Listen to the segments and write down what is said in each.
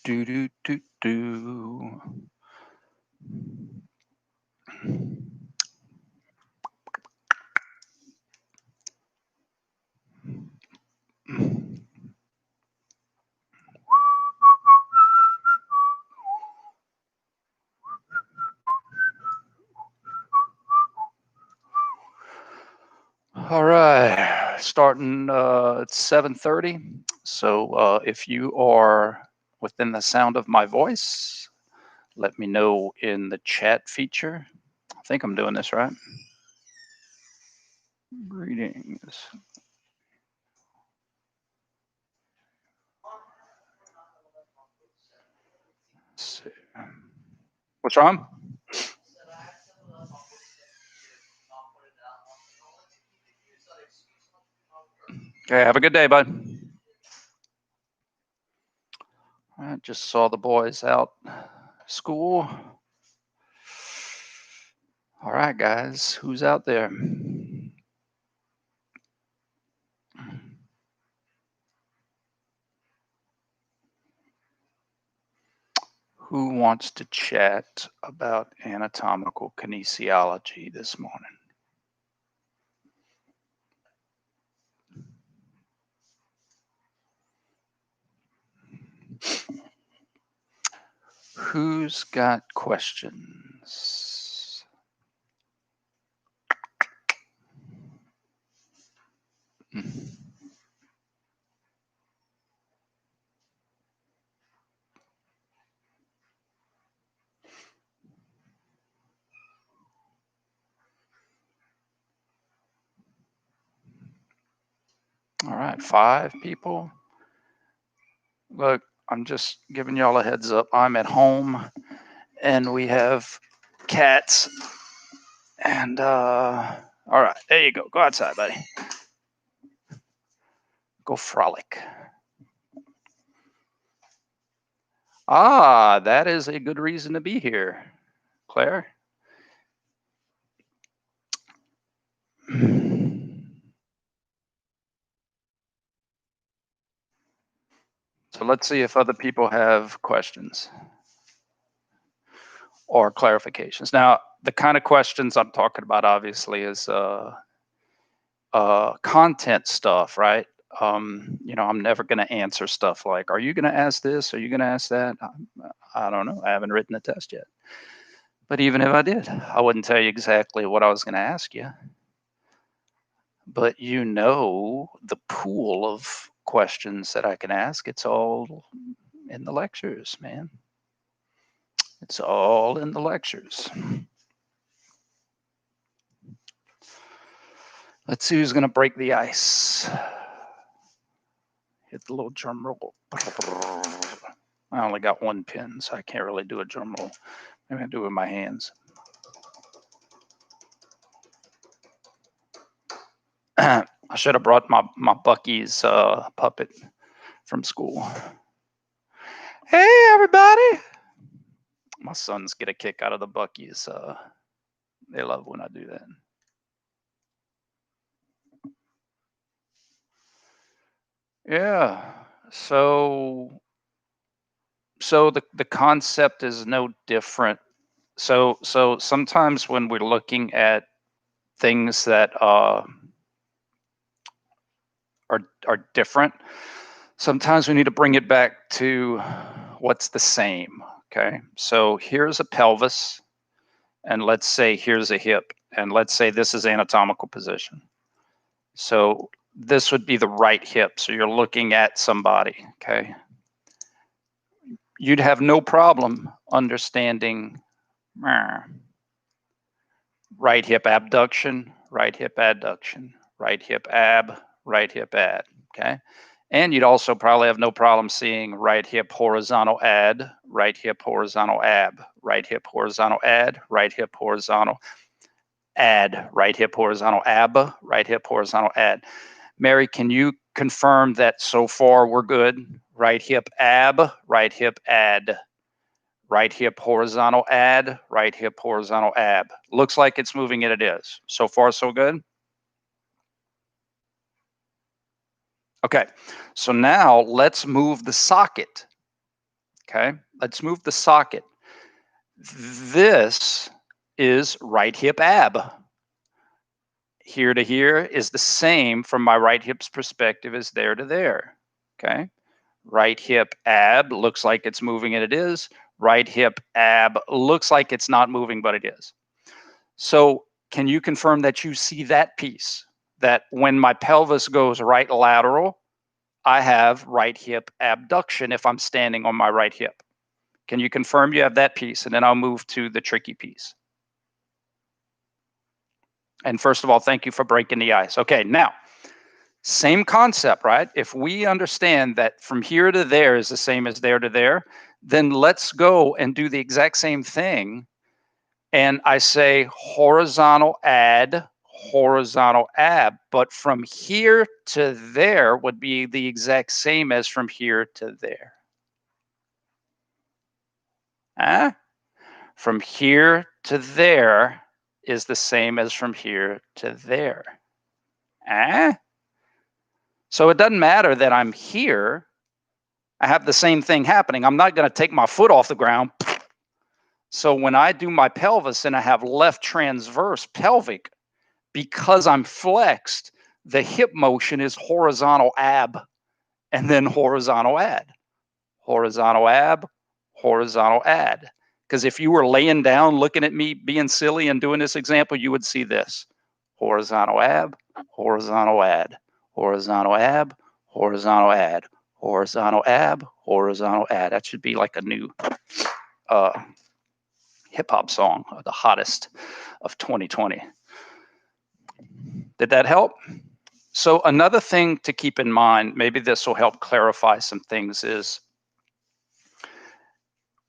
Do do do do. All right, starting at 7:30. So if you are within the sound of my voice, let me know in the chat feature. I think I'm doing this right. Greetings. Let's see. What's wrong? Okay, have a good day, bud. I just saw the boys out school. All right, guys, who's out there? Who wants to chat about anatomical kinesiology this morning? Who's got questions? All right, 5 people. Look, I'm just giving y'all a heads up. I'm at home and we have cats. And all right, there you go. Go outside, buddy. Go frolic. Ah, that is a good reason to be here, Claire. So let's see if other people have questions or clarifications. Now, the kind of questions I'm talking about obviously is content stuff, right? I'm never going to answer stuff like, are you going to ask this? Are you going to ask that? I don't know. I haven't written the test yet. But even if I did, I wouldn't tell you exactly what I was going to ask you. But the pool of questions that I can ask, it's all in the lectures, man. It's all in the lectures. Let's see who's going to break the ice. Hit the little drum roll. I only got 1 pin, so I can't really do a drum roll. Maybe I do it with my hands. I should have brought my Bucky's puppet from school. Hey, everybody. My sons get a kick out of the Bucky's. They love when I do that. Yeah. So the concept is no different. So sometimes when we're looking at things that are different, sometimes we need to bring it back to what's the same. Okay. So here's a pelvis, and let's say here's a hip, and let's say this is anatomical position. So this would be the right hip. So you're looking at somebody. Okay. You'd have no problem understanding right hip abduction, right hip adduction, right hip ab, right hip ad. Okay. And you'd also probably have no problem seeing right hip horizontal ad, right hip horizontal ab, right hip horizontal ad, right hip horizontal ad, right hip horizontal ab, right hip horizontal ad. Mary, can you confirm that so far we're good? Right hip ab, right hip ad, right hip horizontal ad, right hip horizontal ab. Looks like it's moving and it is. So far, so good? Okay, so now let's move the socket. Okay, let's move the socket. This is right hip ab. Here to here is the same from my right hip's perspective as there to there. Okay, right hip ab looks like it's moving and it is. Right hip ab looks like it's not moving, but it is. So can you confirm that you see that piece? That when my pelvis goes right lateral, I have right hip abduction if I'm standing on my right hip. Can you confirm you have that piece? And then I'll move to the tricky piece. And first of all, thank you for breaking the ice. Okay, now, same concept, right? If we understand that from here to there is the same as there to there, then let's go and do the exact same thing. And I say horizontal ab, but from here to there would be the exact same as from here to there. Huh? From here to there is the same as from here to there. So it doesn't matter that I'm here. I have the same thing happening. I'm not going to take my foot off the ground. So when I do my pelvis and I have left transverse pelvic, because I'm flexed, the hip motion is horizontal ab and then horizontal ad. Horizontal ab, horizontal ad. Because if you were laying down looking at me being silly and doing this example, you would see this. Horizontal ab, horizontal ad, horizontal ab, horizontal ad, horizontal ab, horizontal ad. That should be like a new hip hop song, the hottest of 2020. Did that help? So another thing to keep in mind, maybe this will help clarify some things, is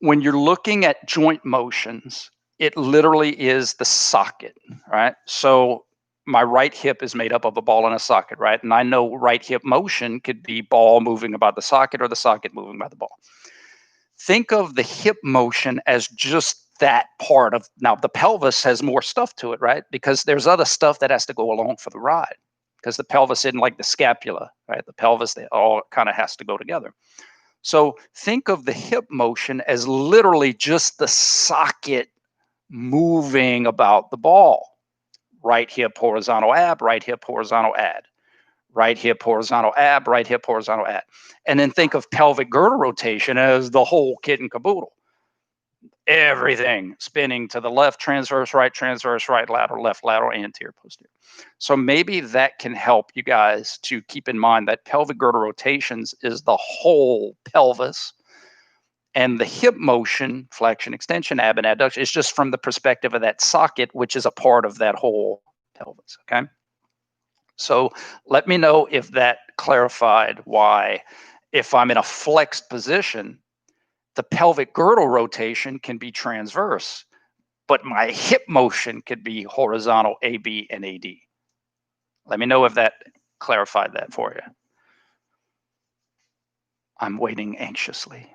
when you're looking at joint motions, it literally is the socket, right? So my right hip is made up of a ball and a socket, right? And I know right hip motion could be ball moving about the socket or the socket moving by the ball. Think of the hip motion as just that part of, now the pelvis has more stuff to it, right? Because there's other stuff that has to go along for the ride, because the pelvis isn't like the scapula, right? The pelvis, they all kind of has to go together. So think of the hip motion as literally just the socket moving about the ball. Right hip horizontal ab, right hip horizontal ad. Right hip horizontal ab, right hip horizontal ad. And then think of pelvic girdle rotation as the whole kit and caboodle. Everything spinning to the left, transverse right, lateral, left, lateral, anterior, posterior. So maybe that can help you guys to keep in mind that pelvic girdle rotations is the whole pelvis, and the hip motion, flexion, extension, ab and adduction, is just from the perspective of that socket, which is a part of that whole pelvis, okay? So let me know if that clarified why, if I'm in a flexed position, the pelvic girdle rotation can be transverse, but my hip motion could be horizontal AB and AD. Let me know if that clarified that for you. I'm waiting anxiously.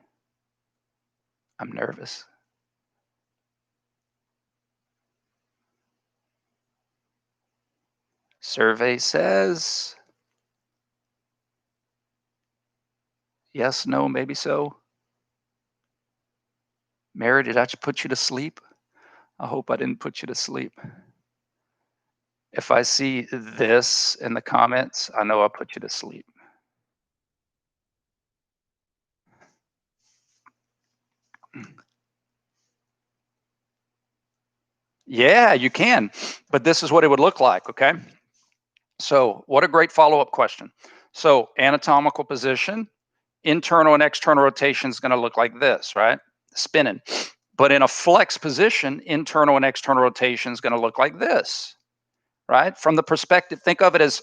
I'm nervous. Survey says yes, no, maybe so. Mary, did I put you to sleep? I hope I didn't put you to sleep. If I see this in the comments, I know I put you to sleep. Yeah, you can, but this is what it would look like, okay? So what a great follow-up question. So anatomical position, internal and external rotation is going to look like this, right? Spinning. But in a flex position, internal and external rotation is going to look like this, right? From the perspective, think of it as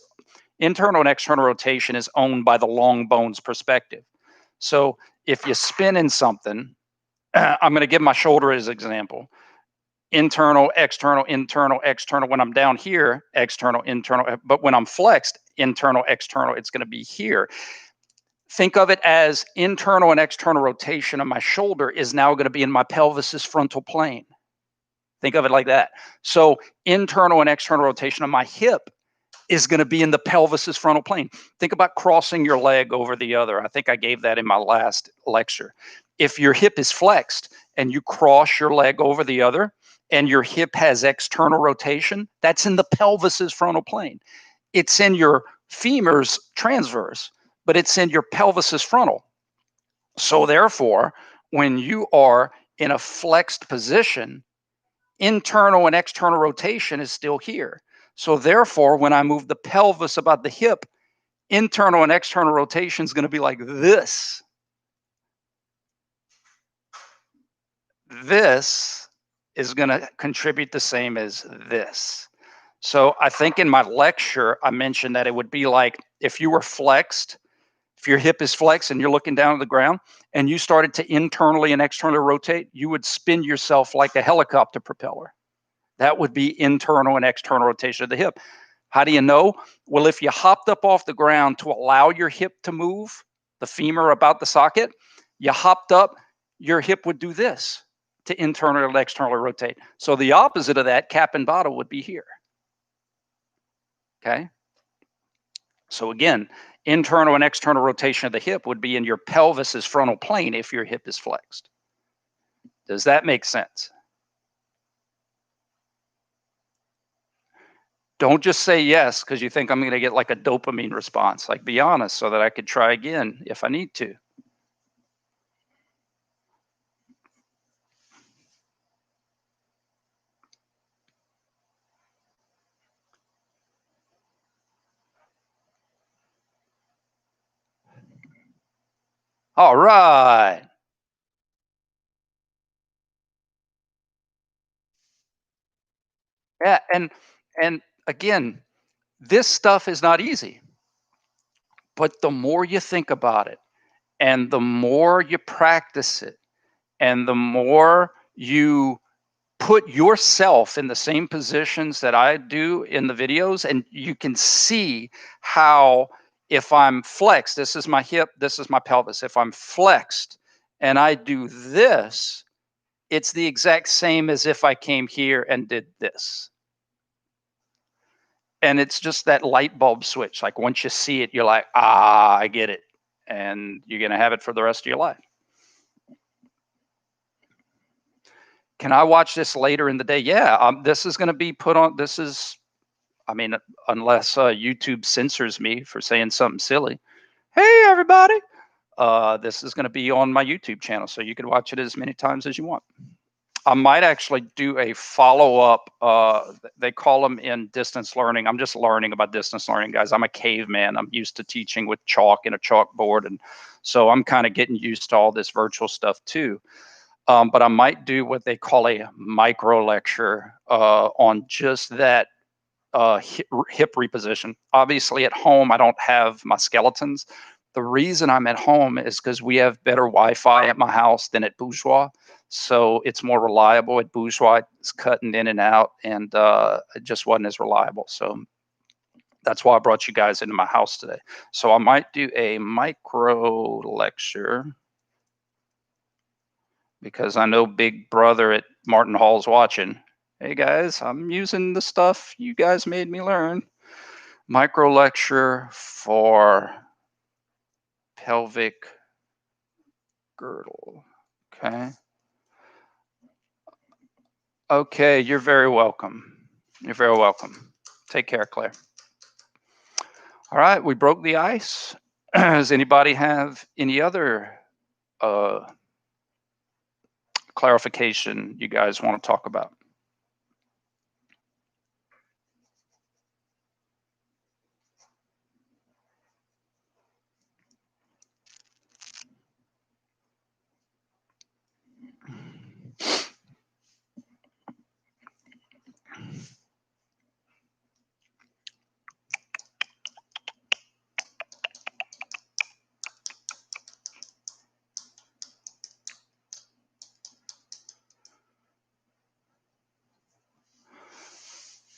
internal and external rotation is owned by the long bones perspective. So if you spin in something, I'm going to give my shoulder as an example. Internal, external, internal, external. When I'm down here, external, internal. But when I'm flexed, internal, external, it's going to be here. Think of it as internal and external rotation of my shoulder is now going to be in my pelvis's frontal plane. Think of it like that. So internal and external rotation of my hip is going to be in the pelvis's frontal plane. Think about crossing your leg over the other. I think I gave that in my last lecture. If your hip is flexed and you cross your leg over the other and your hip has external rotation, that's in the pelvis's frontal plane. It's in your femur's transverse, but it's in your pelvis's frontal. So therefore, when you are in a flexed position, internal and external rotation is still here. So therefore, when I move the pelvis about the hip, internal and external rotation is going to be like this. This is going to contribute the same as this. So I think in my lecture, I mentioned that it would be like if you were flexed, if your hip is flexed and you're looking down at the ground and you started to internally and externally rotate, you would spin yourself like a helicopter propeller. That would be internal and external rotation of the hip. How do you know? Well, if you hopped up off the ground to allow your hip to move, the femur about the socket, you hopped up, your hip would do this to internally and externally rotate. So the opposite of that, cap and bottom, would be here. Okay? So again, internal and external rotation of the hip would be in your pelvis's frontal plane if your hip is flexed. Does that make sense? Don't just say yes because you think I'm going to get like a dopamine response. Like, be honest so that I could try again if I need to. All right. Yeah, and again, this stuff is not easy. But the more you think about it and the more you practice it and the more you put yourself in the same positions that I do in the videos, and you can see how if I'm flexed, this is my hip, this is my pelvis. If I'm flexed and I do this, it's the exact same as if I came here and did this. And it's just that light bulb switch. Like once you see it, you're like, ah, I get it. And you're going to have it for the rest of your life. Can I watch this later in the day? Yeah, this is going to be put on. This is, I mean, unless YouTube censors me for saying something silly. Hey, everybody. This is going to be on my YouTube channel, so you can watch it as many times as you want. I might actually do a follow-up. They call them in distance learning. I'm just learning about distance learning, guys. I'm a caveman. I'm used to teaching with chalk and a chalkboard, and so I'm kind of getting used to all this virtual stuff too. But I might do what they call a micro lecture on just that hip reposition. Obviously, at home, I don't have my skeletons. The reason I'm at home is because we have better Wi-Fi at my house than at Bourgeois. So it's more reliable. At Bourgeois, it's cutting in and out, and it just wasn't as reliable. So that's why I brought you guys into my house today. So I might do a micro lecture because I know Big Brother at Martin Hall's watching. Hey guys, I'm using the stuff you guys made me learn. Micro lecture for pelvic girdle. Okay. Okay, you're very welcome. You're very welcome. Take care, Claire. All right, we broke the ice. Does anybody have any other clarification you guys want to talk about?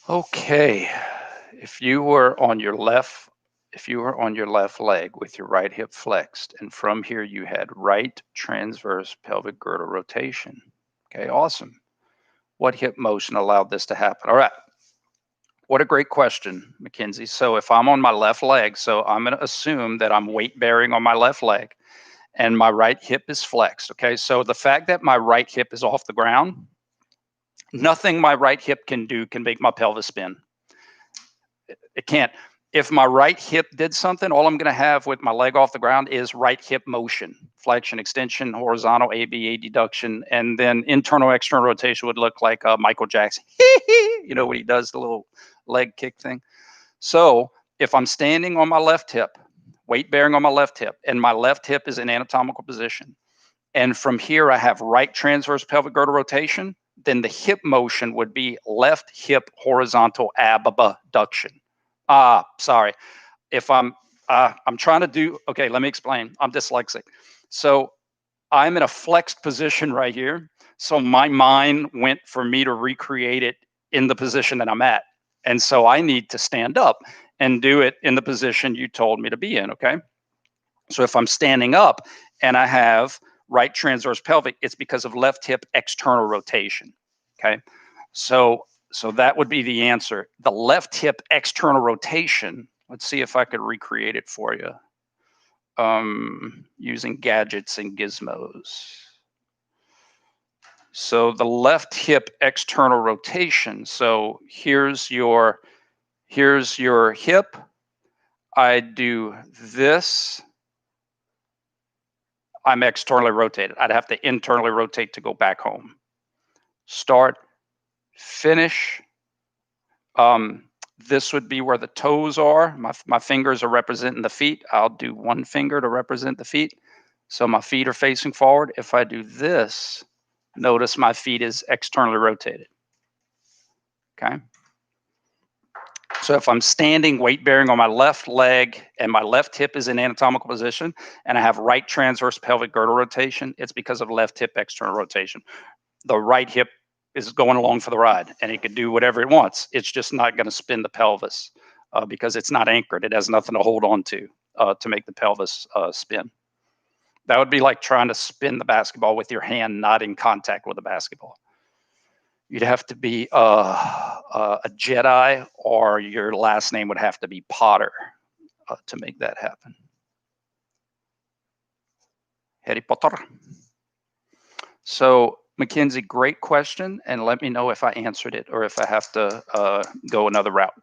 Okay, if you were on your left leg with your right hip flexed, and from here you had right transverse pelvic girdle rotation. Okay, awesome. What hip motion allowed this to happen? All right. What a great question, Mackenzie. So if I'm on my left leg, so I'm going to assume that I'm weight bearing on my left leg and my right hip is flexed. Okay. So the fact that my right hip is off the ground, nothing my right hip can do can make my pelvis spin. It can't. If my right hip did something, all I'm going to have with my leg off the ground is right hip motion, flexion, extension, horizontal, ABA deduction, and then internal, external rotation would look like Michael Jackson. You know, when he does the little leg kick thing. So if I'm standing on my left hip, weight bearing on my left hip, and my left hip is in anatomical position, and from here I have right transverse pelvic girdle rotation, then the hip motion would be left hip horizontal abduction. Sorry. If I'm trying to do, okay, let me explain. I'm dyslexic. So I'm in a flexed position right here. So my mind went for me to recreate it in the position that I'm at. And so I need to stand up and do it in the position you told me to be in, okay? So if I'm standing up and I have right transverse pelvic, it's because of left hip external rotation, okay? So that would be the answer. The left hip external rotation, let's see if I could recreate it for you using gadgets and gizmos. So the left hip external rotation. So here's your hip. I do this. I'm externally rotated. I'd have to internally rotate to go back home. Start, finish. This would be where the toes are. My fingers are representing the feet. I'll do one finger to represent the feet. So my feet are facing forward. If I do this, notice my feet is externally rotated. Okay. So if I'm standing weight bearing on my left leg and my left hip is in anatomical position and I have right transverse pelvic girdle rotation, it's because of left hip external rotation. The right hip is going along for the ride and it can do whatever it wants. It's just not going to spin the pelvis because it's not anchored. It has nothing to hold on to make the pelvis spin. That would be like trying to spin the basketball with your hand not in contact with the basketball. You'd have to be a Jedi, or your last name would have to be Potter to make that happen. Harry Potter. So, Mackenzie, great question, and let me know if I answered it or if I have to go another route.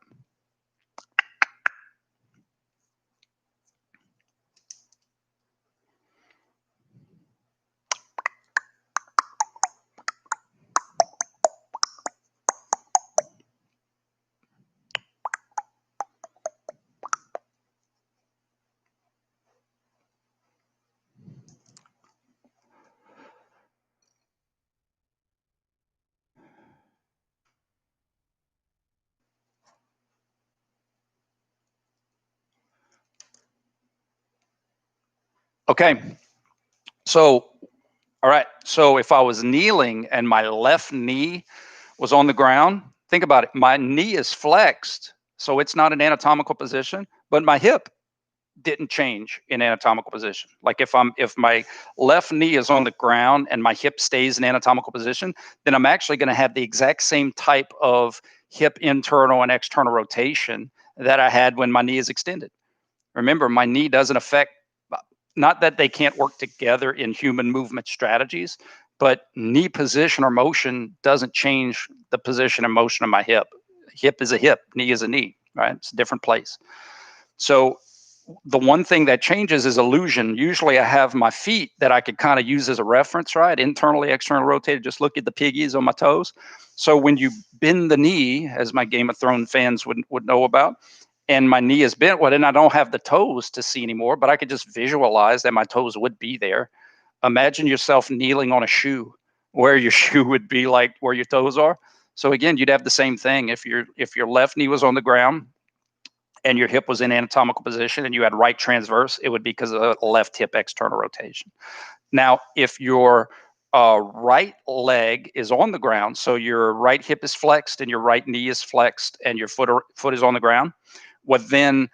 Okay, so, all right, so if I was kneeling and my left knee was on the ground, think about it. My knee is flexed, so it's not an anatomical position, but my hip didn't change in anatomical position. Like if my left knee is on the ground and my hip stays in anatomical position, then I'm actually going to have the exact same type of hip internal and external rotation that I had when my knee is extended. Remember, my knee doesn't affect, not that they can't work together in human movement strategies, but knee position or motion doesn't change the position and motion of my hip. Hip is a hip, knee is a knee, right? It's a different place. So the one thing that changes is illusion. Usually I have my feet that I could kind of use as a reference, right? Internally, externally rotated, just look at the piggies on my toes. So when you bend the knee, as my Game of Thrones fans would know about, and my knee is bent, well, then I don't have the toes to see anymore, but I could just visualize that my toes would be there. Imagine yourself kneeling on a shoe where your shoe would be like where your toes are. So again, you'd have the same thing. If your left knee was on the ground, and your hip was in anatomical position and you had right transverse, it would be because of left hip external rotation. Now, if your right leg is on the ground, so your right hip is flexed and your right knee is flexed and your foot is on the ground, well, then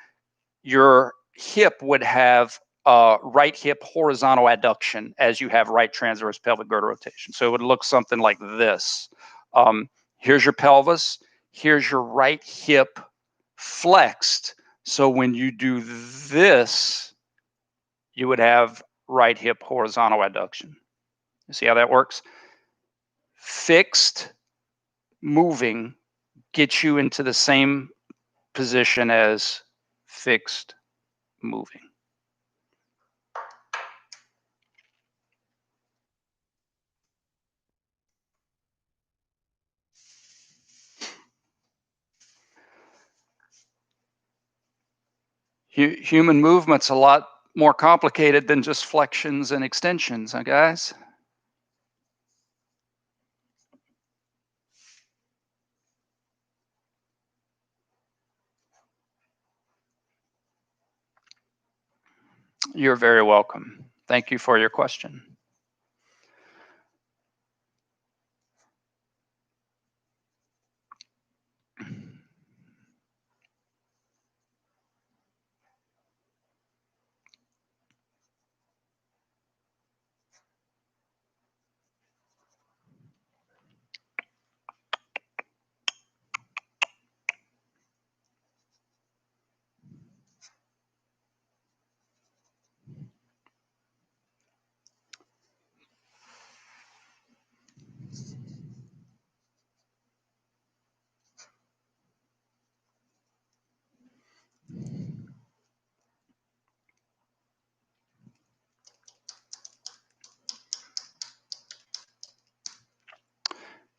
your hip would have right hip horizontal adduction as you have right transverse pelvic girdle rotation. So it would look something like this. Here's your pelvis. Here's your right hip flexed. So when you do this, you would have right hip horizontal adduction. You see how that works? Fixed moving gets you into the same position as fixed moving. Human movement's a lot more complicated than just flexions and extensions, huh, guys? You're very welcome. Thank you for your question.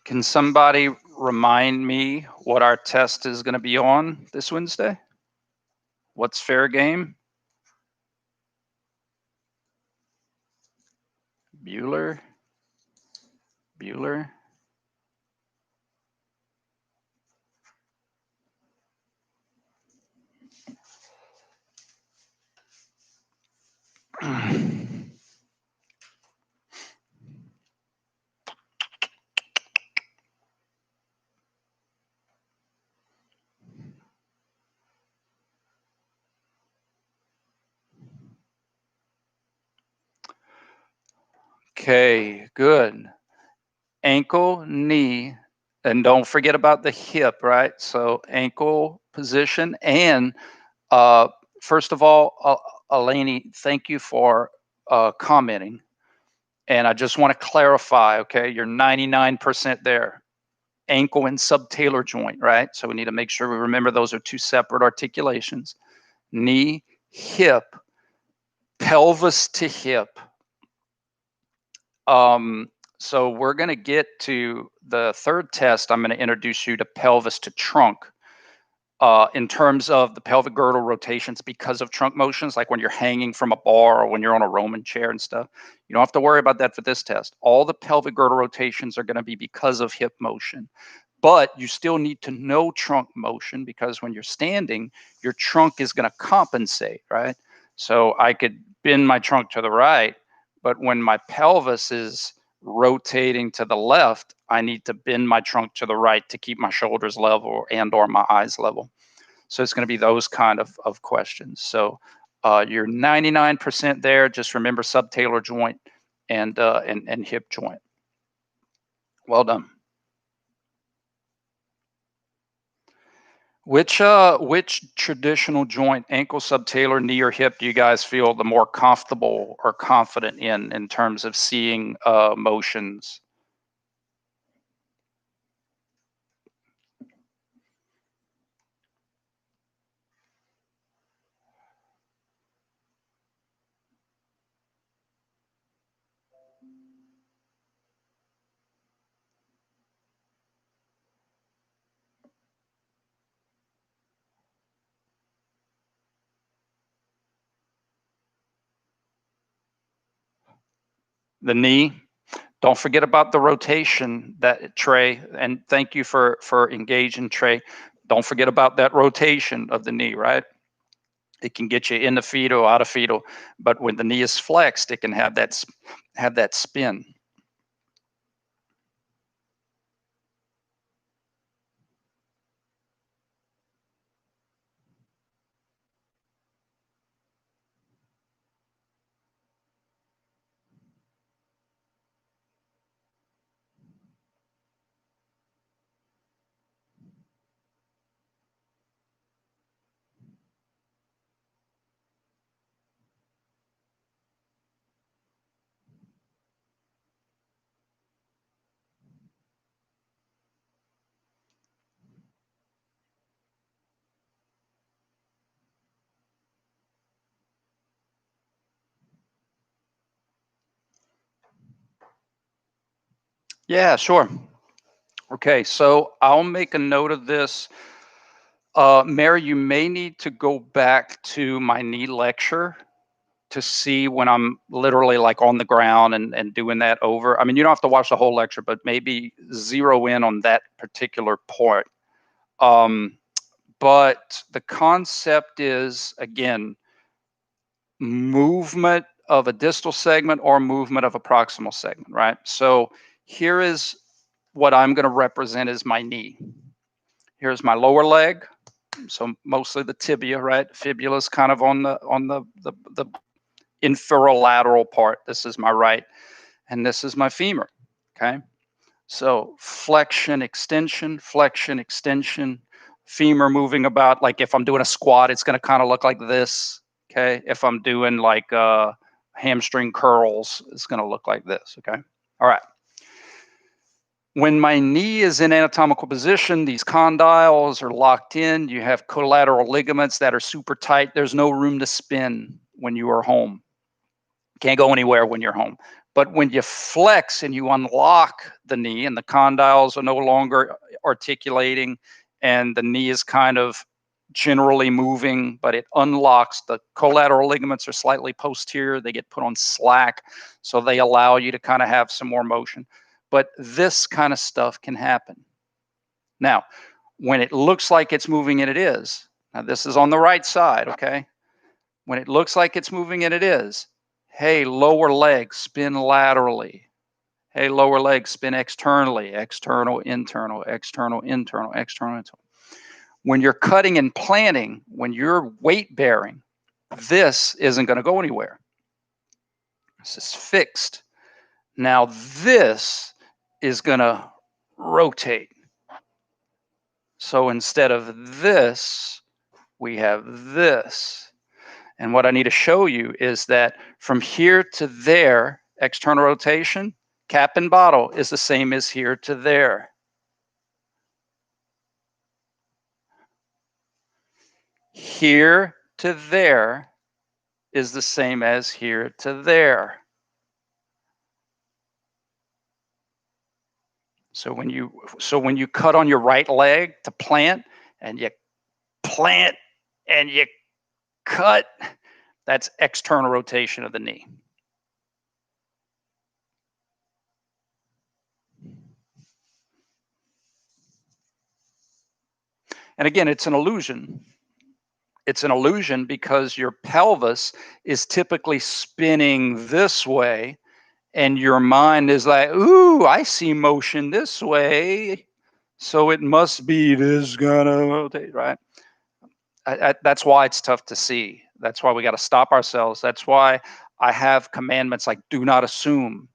Can somebody remind me what our test is going to be on this Wednesday? What's fair game? Bueller? Bueller? Okay, good. Ankle, knee, and don't forget about the hip, right? So ankle position. And first of all, Eleni, thank you for commenting. And I just want to clarify, okay, you're 99% there. Ankle and subtalar joint, right? So we need to make sure we remember those are two separate articulations. Knee, hip, pelvis to hip. So we're going to get to the third test. I'm going to introduce you to pelvis to trunk. In terms of the pelvic girdle rotations because of trunk motions, like when you're hanging from a bar or when you're on a Roman chair and stuff. You don't have to worry about that for this test. All the pelvic girdle rotations are going to be because of hip motion. But you still need to know trunk motion because when you're standing, your trunk is going to compensate, right? So I could bend my trunk to the right, but when my pelvis is rotating to the left, I need to bend my trunk to the right to keep my shoulders level and or my eyes level. So it's going to be those kind of questions. So you're 99% there. Just remember subtalar joint and hip joint. Well done. Which traditional joint, ankle, subtalar, knee, or hip, do you guys feel the more comfortable or confident in terms of seeing motions? The knee. Don't forget about the rotation, that Trey, and thank you for engaging, Trey. Don't forget about that rotation of the knee, right? It can get you in the fetal, out of fetal, but when the knee is flexed, it can have that spin. Yeah, sure. Okay, so I'll make a note of this. Mary, you may need to go back to my knee lecture to see when I'm literally like on the ground and doing that over. I mean, you don't have to watch the whole lecture, but maybe zero in on that particular part. Um, but the concept is, again, movement of a distal segment or movement of a proximal segment, right? So here is what I'm going to represent as my knee. Here's my lower leg, so mostly the tibia, right? Fibula is kind of on the inferolateral part. This is my right, and this is my femur. Okay, so flexion, extension, femur moving about. Like if I'm doing a squat, it's going to kind of look like this. Okay, if I'm doing like hamstring curls, it's going to look like this. Okay, all right. When my knee is in anatomical position, these condyles are locked in. You have collateral ligaments that are super tight. There's no room to spin when you are home. Can't go anywhere when you're home. But when you flex and you unlock the knee and the condyles are no longer articulating and the knee is kind of generally moving, but it unlocks, the collateral ligaments are slightly posterior. They get put on slack. So they allow you to kind of have some more motion. But this kind of stuff can happen. Now, when it looks like it's moving and it is, now this is on the right side, okay? When it looks like it's moving and it is, hey, lower leg, spin laterally. Hey, lower leg, spin externally, external, internal, external, internal, external, internal. When you're cutting and planting, when you're weight bearing, this isn't going to go anywhere. This is fixed. Now, this is going to rotate. So instead of this, we have this. And what I need to show you is that from here to there, external rotation, cap and bottle is the same as here to there. Here to there is the same as here to there. So when you cut on your right leg to plant and you plant and you cut, that's external rotation of the knee. And again, it's an illusion. It's an illusion because your pelvis is typically spinning this way and your mind is like, ooh, I see motion this way. So it must be this gonna rotate, right? That's why it's tough to see. That's why we got to stop ourselves. That's why I have commandments like do not assume.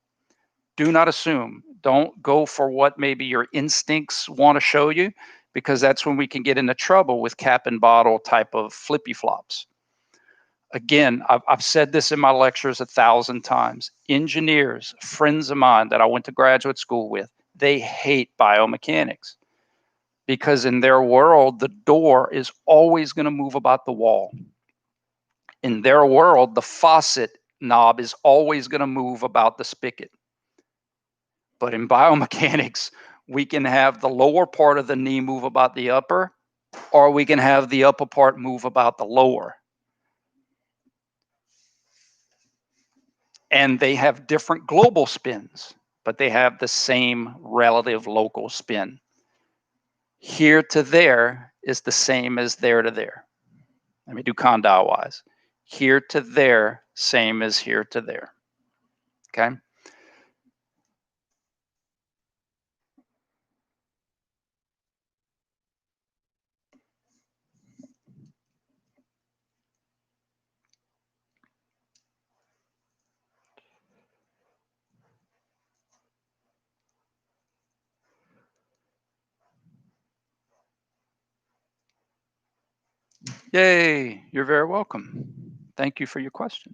Do not assume. Don't go for what maybe your instincts want to show you, because that's when we can get into trouble with cap and bottle type of flippy flops. Again, I've said this in my lectures 1,000 times. Engineers, friends of mine that I went to graduate school with, they hate biomechanics because in their world, the door is always going to move about the wall. In their world, the faucet knob is always going to move about the spigot. But in biomechanics, we can have the lower part of the knee move about the upper, or we can have the upper part move about the lower. And they have different global spins, but they have the same relative local spin. Here to there is the same as there to there. Let me do condyle wise. Here to there, same as here to there. Okay. Yay, you're very welcome. Thank you for your question.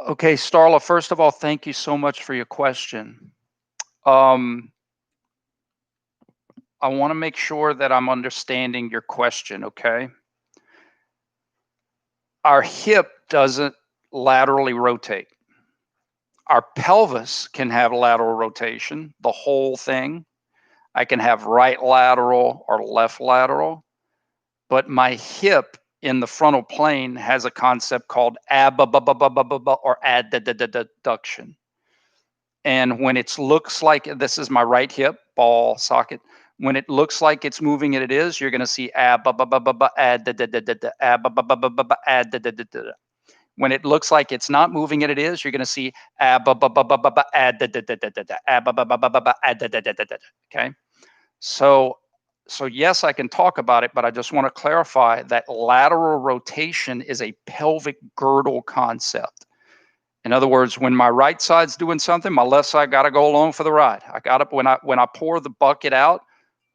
Okay, Starla, first of all, thank you so much for your question. I want to make sure that I'm understanding your question, okay? our hip doesn't laterally rotate. Our pelvis can have lateral rotation, the whole thing. I can have right lateral or left lateral, but my hip in the frontal plane has a concept called or adduction. And when it looks like this is my right hip ball socket, when it looks like it's moving and it is, you're going to see when it looks like it's not moving and it is, you're going to see okay. So yes, I can talk about it, but I just want to clarify that lateral rotation is a pelvic girdle concept. In other words, when my right side's doing something, my left side got to go along for the ride. I got to when I pour the bucket out,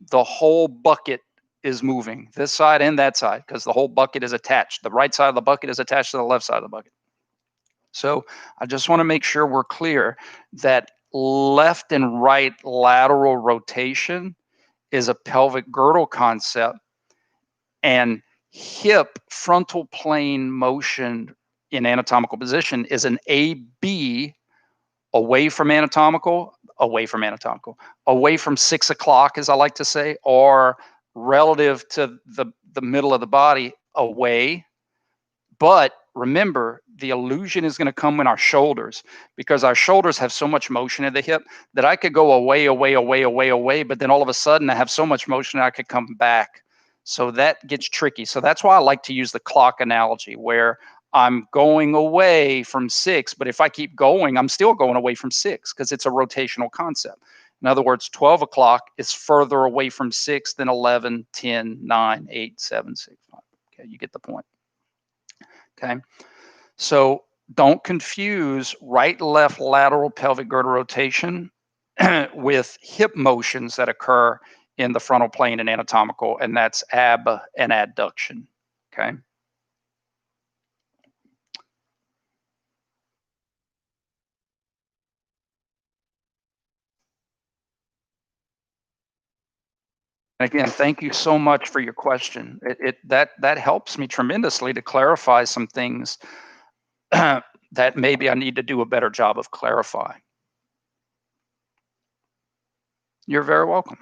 the whole bucket is moving, this side and that side, because the whole bucket is attached. The right side of the bucket is attached to the left side of the bucket. So I just want to make sure we're clear that left and right lateral rotation is a pelvic girdle concept, and hip frontal plane motion in anatomical position is an AB away from anatomical, away from 6 o'clock, as I like to say, or relative to the middle of the body away. But remember, the illusion is going to come in our shoulders, because our shoulders have so much motion in the hip that I could go away, but then all of a sudden I have so much motion I could come back. So that gets tricky. So that's why I like to use the clock analogy, where I'm going away from 6, but if I keep going, I'm still going away from 6 because it's a rotational concept. In other words, 12 o'clock is further away from 6 than 11, 10, 9, 8, 7, 6, 5. Okay, you get the point. Okay, so don't confuse right-left lateral pelvic girdle rotation with hip motions that occur in the frontal plane and anatomical, and that's ab and adduction. Okay. Again, thank you so much for your question. That helps me tremendously to clarify some things that maybe I need to do a better job of clarifying. You're very welcome.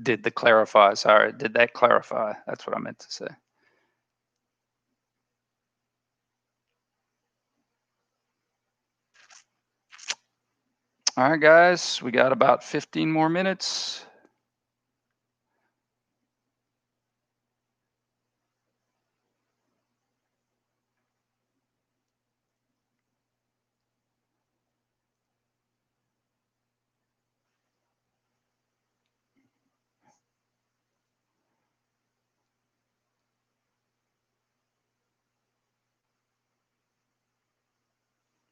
Did that clarify? That's what I meant to say. All right, guys, we got about 15 more minutes.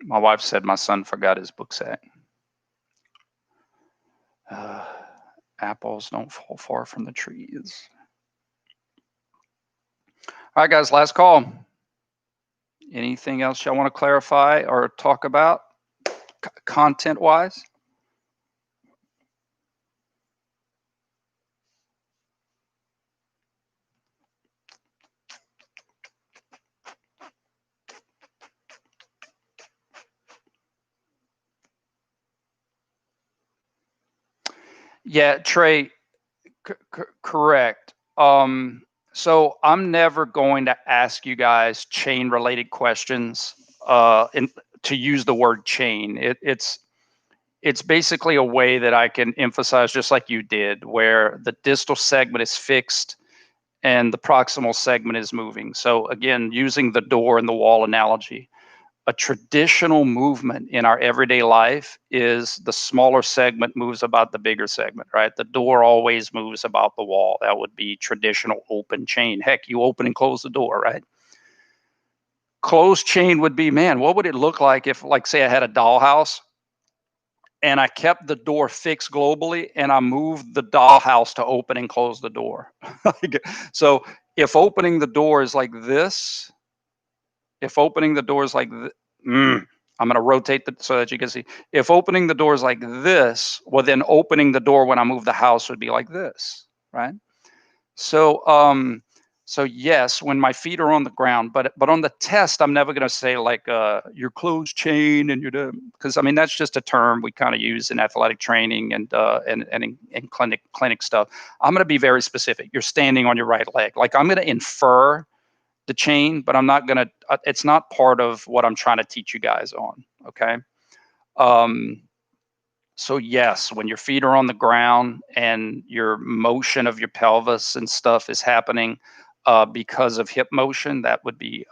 My wife said my son forgot his book sack. Apples don't fall far from the trees. All right, guys, last call. Anything else y'all want to clarify or talk about content-wise? Yeah, Trey, correct. So I'm never going to ask you guys chain-related questions to use the word chain. It's basically a way that I can emphasize, just like you did, where the distal segment is fixed and the proximal segment is moving. So again, using the door and the wall analogy, A traditional movement in our everyday life is the smaller segment moves about the bigger segment, right? The door always moves about the wall. That would be traditional open chain. Heck, you open and close the door, right? Closed chain would be, man, what would it look like if, like, say I had a dollhouse and I kept the door fixed globally and I moved the dollhouse to open and close the door. So if opening the door is like this, if opening the door is like, I'm going to rotate so that you can see. If opening the door is like this, well, then opening the door when I move the house would be like this, right? So, so yes, when my feet are on the ground, but on the test, I'm never going to say like your closed chain and you're because I mean that's just a term we kind of use in athletic training and in clinic stuff. I'm going to be very specific. You're standing on your right leg. Like I'm going to infer the chain, but I'm not going to. It's not part of what I'm trying to teach you guys on. Okay. Um, so yes, when your feet are on the ground and your motion of your pelvis and stuff is happening because of hip motion, that would be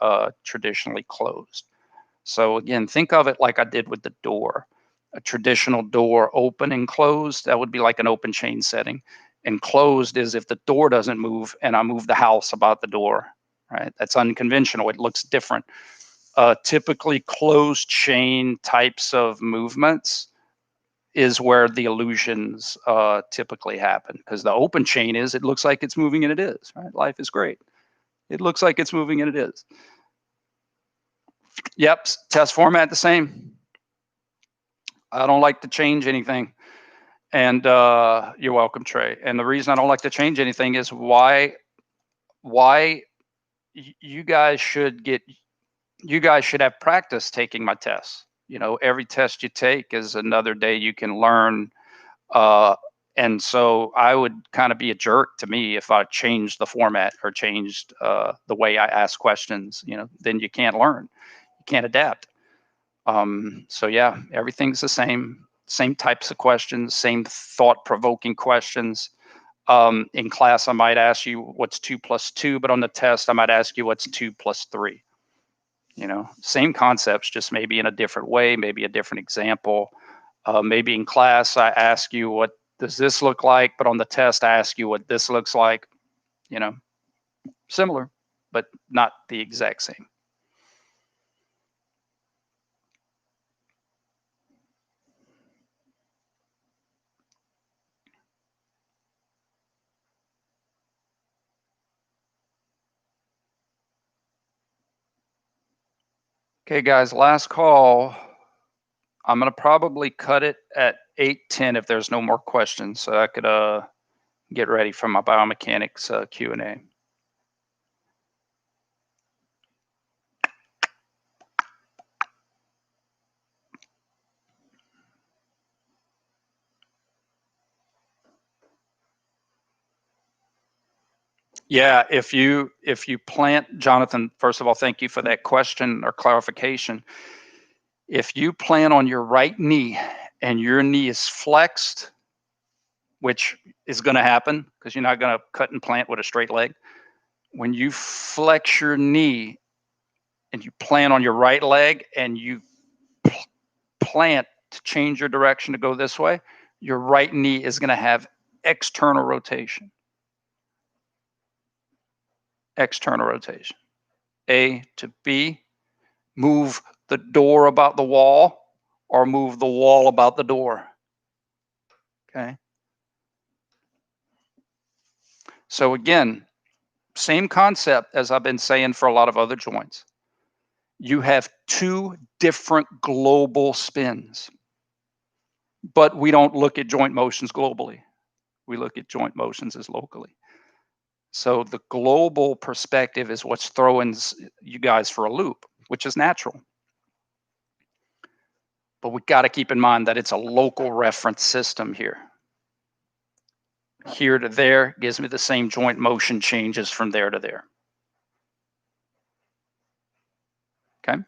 traditionally closed. So again, think of it like I did with the door. A traditional door open and closed, that would be like an open chain setting. And closed is if the door doesn't move and I move the house about the door, right? That's unconventional. It looks different. Typically closed chain types of movements is where the illusions typically happen, because the open chain is it looks like it's moving and it is, right? Life is great. It looks like it's moving and it is. Yep, test format the same. I don't like to change anything. And you're welcome, Trey. And the reason I don't like to change anything is why you guys should have practice taking my tests. You know, every test you take is another day you can learn. And so I would kind of be a jerk to me if I changed the format or changed the way I ask questions. You know, then you can't learn, you can't adapt. So yeah, everything's the same types of questions, same thought-provoking questions. In class, I might ask you what's 2 plus 2, but on the test, I might ask you what's 2 plus 3. You know, same concepts, just maybe in a different way, maybe a different example. Maybe in class, I ask you what does this look like, but on the test, I ask you what this looks like. You know, similar, but not the exact same. Okay, guys, last call. I'm gonna probably cut it at 8:10 if there's no more questions, so I could get ready for my biomechanics Q&A. Yeah, if you plant, Jonathan, first of all, thank you for that question or clarification. If you plant on your right knee and your knee is flexed, which is going to happen because you're not going to cut and plant with a straight leg. When you flex your knee and you plant on your right leg and you plant to change your direction to go this way, your right knee is going to have external rotation. External rotation. A to B, move the door about the wall or move the wall about the door. Okay. So again, same concept as I've been saying for a lot of other joints. You have two different global spins, but we don't look at joint motions globally. We look at joint motions as locally. So the global perspective is what's throwing you guys for a loop, which is natural. But we got to keep in mind that it's a local reference system here. Here to there gives me the same joint motion changes from there to there. Okay.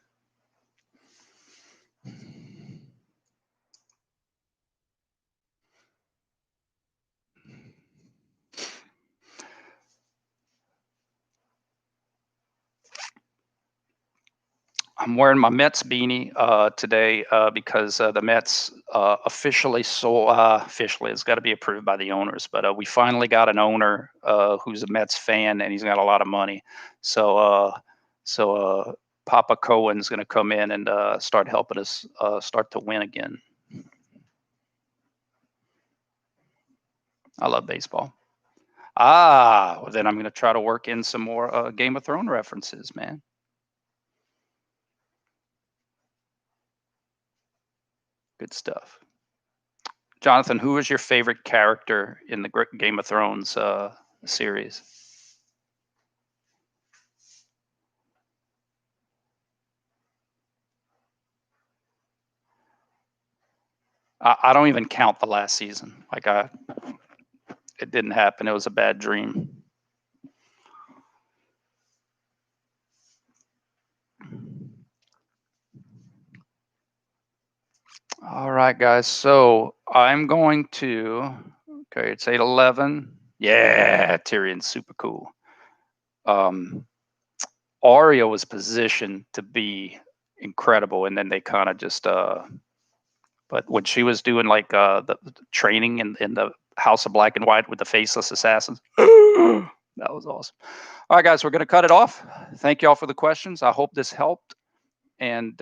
I'm wearing my Mets beanie today because the Mets officially sold. Officially, it's got to be approved by the owners, but we finally got an owner who's a Mets fan, and he's got a lot of money. So, Papa Cohen's going to come in and start helping us start to win again. I love baseball. Well, then I'm going to try to work in some more Game of Thrones references, man. Good stuff. Jonathan, who is your favorite character in the Game of Thrones series? I don't even count the last season. It didn't happen. It was a bad dream. All right, guys. So I'm going to. Okay, it's 8:11. Yeah, Tyrion's super cool. Arya was positioned to be incredible, and then they kind of just. But when she was doing like the training in the House of Black and White with the faceless assassins, that was awesome. All right, guys, we're going to cut it off. Thank you all for the questions. I hope this helped. And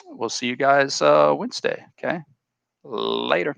we'll see you guys Wednesday. Okay. Later.